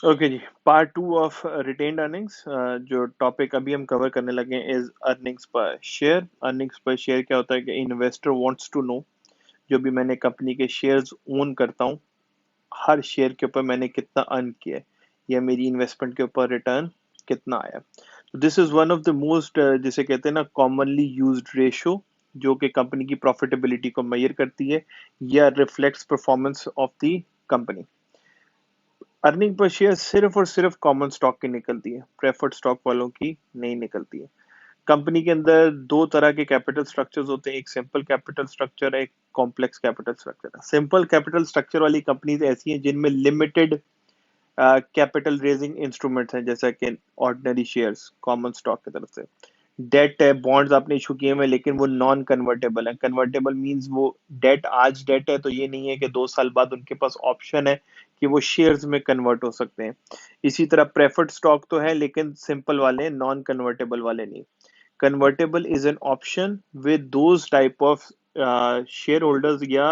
Okay जी, part two of retained earnings. जो topic अभी हम कवर करने लगे हैं is earnings per share. Earnings per share क्या होता है कि इन्वेस्टर वांट्स टू नो, जो भी मैंने कंपनी के शेयर्स ओन करता हूँ, हर शेयर के ऊपर मैंने कितना अर्न किया है या मेरी इन्वेस्टमेंट के ऊपर रिटर्न कितना आया। तो this is one of the most, जिसे कहते हैं ना, कॉमनली यूज्ड रेशो, जो कि कंपनी की प्रॉफिटेबिलिटी को मेजर करती है या reflects performance of the company. Earning per share सिर्फ और सिर्फ कॉमन स्टॉक की निकलती है, प्रेफर्ड स्टॉक वालों की नहीं निकलती है। कंपनी के अंदर दो तरह के कैपिटल स्ट्रक्चर्स होते हैं, एक सिंपल कैपिटल स्ट्रक्चर है, एक कॉम्प्लेक्स कैपिटल स्ट्रक्चर है। सिंपल कैपिटल स्ट्रक्चर वाली कंपनीज ऐसी हैं जिनमें लिमिटेड कैपिटल रेजिंग इंस्ट्रूमेंट्स हैं, जैसा कि ऑर्डिनरी शेयर्स कॉमन स्टॉक की तरफ से। डेट है, बॉन्ड्स आपने इशू किए हुए, लेकिन वो नॉन कन्वर्टेबल है। कन्वर्टेबल मींस वो डेट आज डेट है, तो ये नहीं है कि 2 साल बाद उनके पास ऑप्शन है कि वो शेयर्स में कन्वर्ट हो सकते हैं। इसी तरह प्रेफर्ड स्टॉक तो है, लेकिन सिंपल वाले, नॉन कन्वर्टेबल वाले नहीं। Convertible is an option with those type of share holders या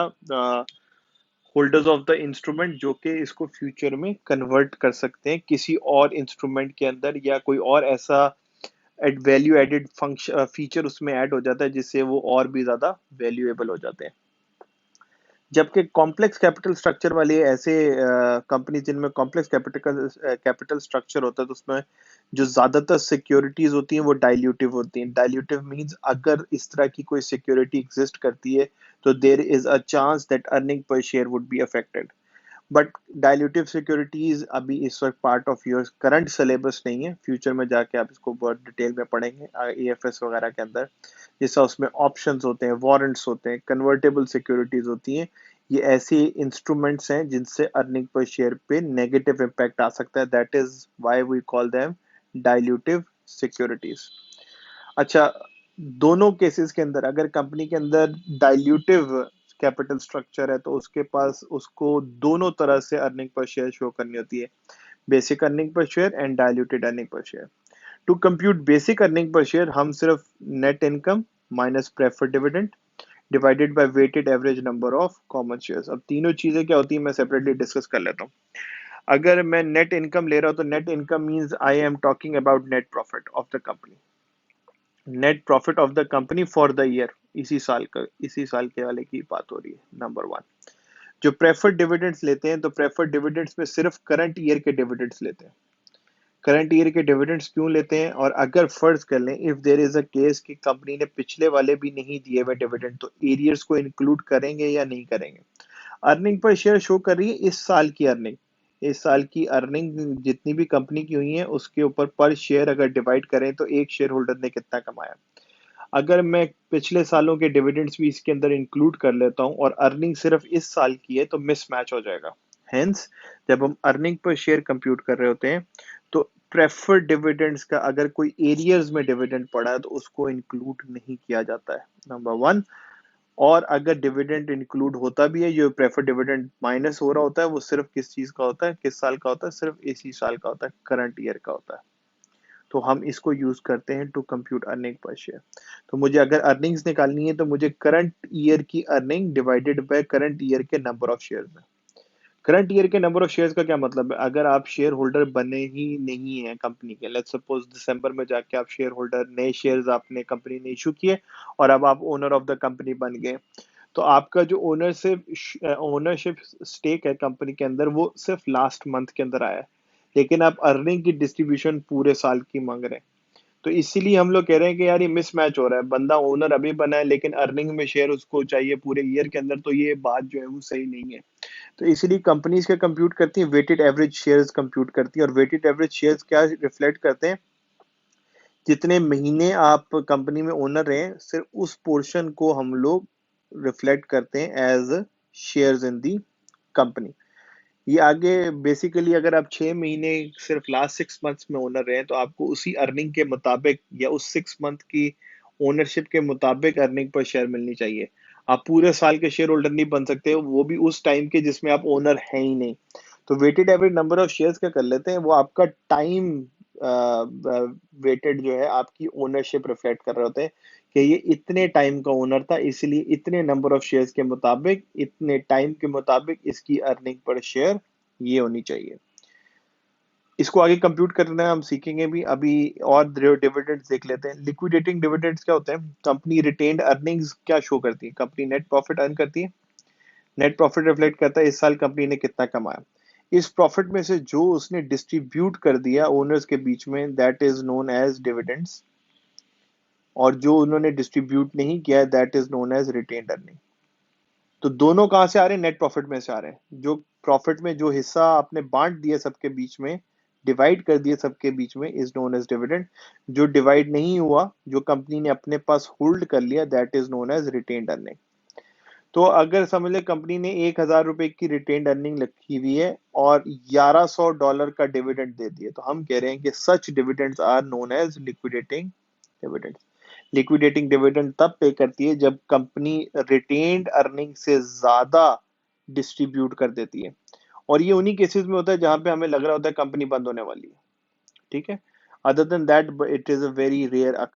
होल्डर्स ऑफ द इंस्ट्रूमेंट, जो कि इसको फ्यूचर में कन्वर्ट कर सकते हैं किसी और इंस्ट्रूमेंट के अंदर, या कोई और ऐसा वैल्यू एडेड फंक्शन फीचर उसमें ऐड हो जाता है जिससे वो और भी ज्यादा वैल्यूएबल हो जाते हैं। जबकि कॉम्प्लेक्स कैपिटल स्ट्रक्चर वाली ऐसे कंपनी जिनमें कॉम्प्लेक्स कैपिटल स्ट्रक्चर होता है, तो उसमें जो ज्यादातर सिक्योरिटीज होती हैं वो डाइल्यूटिव होती हैं। डाइल्यूटिव मींस अगर इस तरह की कोई सिक्योरिटी एग्जिस्ट करती है तो there is a chance that earning per share would be affected. But dilutive securities अभी इस वक्त part of your current syllabus नहीं है। फ्यूचर में जाके आप इसको बहुत डिटेल में पढ़ेंगे एएफएस वगैरह के अंदर। जैसा उसमें ऑप्शंस होते हैं, वारंट्स होते हैं, कन्वर्टेबल सिक्योरिटीज होती हैं। ये ऐसे इंस्ट्रूमेंट्स हैं जिनसे अर्निंग पर शेयर पे नेगेटिव इम्पैक्ट आ सकता है। That is why we call them dilutive securities. अच्छा, दोनों केसेस के अंदर अगर कंपनी के अंदर डाइल्यूटिव कैपिटल स्ट्रक्चर है तो उसके पास उसको दोनों तरह से अर्निंग पर शेयर शो करनी होती है, basic earning per share and diluted earning per share. To compute basic earning per share हम सिर्फ net income minus preferred dividend divided by weighted average number of common shares. अब तीनों चीजें क्या होती है मैं सेपरेटली डिस्कस कर लेता हूँ। अगर मैं नेट इनकम ले रहा हूँ तो net income means I am talking about net profit of the company, net profit of the company for the year, इसी साल के वाले की बात हो रही है, नंबर वन। जो प्रेफर्ड डिविडेंड्स लेते हैं तो प्रेफर्ड डिविडेंड्स में सिर्फ करंट ईयर के डिविडेंड्स लेते हैं। करंट ईयर के डिविडेंड्स क्यों लेते हैं? और अगर फर्ज कर लें if there is a case कि कंपनी ने पिछले वाले भी नहीं दिए हुए डिविडेंड, तो एरियर्स को इंक्लूड करेंगे या नहीं करेंगे? अर्निंग पर शेयर शो कर रही है इस साल की अर्निंग। इस साल की अर्निंग जितनी भी कंपनी की हुई है उसके ऊपर पर शेयर अगर डिवाइड करें तो एक शेयर होल्डर ने कितना कमाया। अगर मैं पिछले सालों के डिविडेंड्स भी इसके अंदर इंक्लूड कर लेता हूं और अर्निंग सिर्फ इस साल की है तो मिसमैच हो जाएगा। हेंस जब हम अर्निंग पर शेयर कंप्यूट कर रहे होते हैं तो प्रेफर्ड डिविडेंड्स का अगर कोई एरियर्स में डिविडेंड पड़ा है तो उसको इंक्लूड नहीं किया जाता है, नंबर वन। और अगर डिविडेंड इंक्लूड होता भी है, जो प्रेफर्ड डिविडेंड माइनस हो रहा होता है वो सिर्फ किस चीज का होता है, किस साल का होता है? सिर्फ इसी साल का होता है, करंट ईयर का होता है। तो हम इसको यूज करते हैं to compute earning per share. तो मुझे अगर अर्निंग्स निकालनी है तो मुझे करंट ईयर की earning divided by current year के नंबर ऑफ शेयर्स में। करंट ईयर के नंबर ऑफ शेयर्स का क्या मतलब है? अगर आप शेयर होल्डर बने ही नहीं है कंपनी के, लेट्स सपोज दिसंबर में जाके आप शेयर होल्डर, नए शेयर्स आपने कंपनी ने इशू किए और अब आप ओनर ऑफ द कंपनी बन गए, तो आपका जो ओनरशिप स्टेक है कंपनी के अंदर वो सिर्फ लास्ट मंथ के अंदर आया है, लेकिन आप अर्निंग की डिस्ट्रीब्यूशन पूरे साल की मांग रहे हैं। तो इसीलिए हम लोग कह रहे हैं कि यार ये मिसमैच हो रहा है, बंदा ओनर अभी बना है लेकिन अर्निंग में शेयर उसको चाहिए पूरे ईयर के अंदर, तो ये बात जो है वो सही नहीं है। तो इसीलिए कंपनीज क्या कंप्यूट करती है, वेटेड एवरेज शेयर्स कंप्यूट करती है। और वेटेड एवरेज शेयर्स क्या रिफ्लेक्ट करते हैं? जितने महीने आप कंपनी में ओनर रहे सिर्फ उस पोर्शन को हम लोग रिफ्लेक्ट करते हैं as shares in the company. ये आगे बेसिकली अगर आप 6 महीने सिर्फ लास्ट 6 मंथ्स में ओनर रहे तो आपको उसी अर्निंग के मुताबिक या उस 6 मंथ की ओनरशिप के मुताबिक अर्निंग पर शेयर मिलनी चाहिए। आप पूरे साल के शेयर होल्डर नहीं बन सकते, वो भी उस टाइम के जिसमें आप ओनर हैं ही नहीं। तो weighted average number of shares क्या कर लेते हैं, वो आपका टाइम वेटेड जो है आपकी ओनरशिप रिफ्लेक्ट कर रहे होते हैं कि ये इतने टाइम का ओनर था, इसलिए इतने नंबर ऑफ शेयर्स के मुताबिक इतने टाइम के मुताबिक इसकी अर्निंग पर शेयर ये होनी चाहिए। इसको आगे कंप्यूट करना है, हम सीखेंगे भी अभी। और डिविडेंड्स देख लेते हैं। लिक्विडेटिंग डिविडेंड्स क्या होते हैं? कंपनी रिटेन्ड अर्निंग्स क्या शो करती है? कंपनी नेट प्रॉफिट अर्न करती है। नेट प्रॉफिट रिफ्लेक्ट करता है इस साल कंपनी ने कितना कमाया। इस प्रॉफिट में से जो उसने डिस्ट्रीब्यूट कर दिया ओनर्स के बीच में, that is known as dividends. और जो उन्होंने डिस्ट्रीब्यूट नहीं किया, that is known as retained earning. तो दोनों कहां से आ रहे हैं? नेट प्रॉफिट में से आ रहे हैं। जो प्रॉफिट में जो हिस्सा आपने बांट दिया सबके बीच में, डिवाइड कर दिए सबके बीच में, इज नोन एज डिविडेंड। जो डिवाइड नहीं हुआ, जो कंपनी ने अपने पास होल्ड कर लिया, that is known as retained earning. तो अगर समझ ले कंपनी ने 1,000 रुपए की रिटेन्ड अर्निंग रखी हुई है और $1100 का डिविडेंड दे दिए, तो हम कह रहे हैं कि such dividends are known as liquidating dividends. Liquidating dividend तब पे करती है जब कंपनी रिटेन्ड अर्निंग से ज्यादा डिस्ट्रीब्यूट कर देती है। और ये उन्हीं केसेस में होता है जहां पे हमें लग रहा होता है कंपनी बंद होने वाली है। ठीक है। Other than that it is a very rare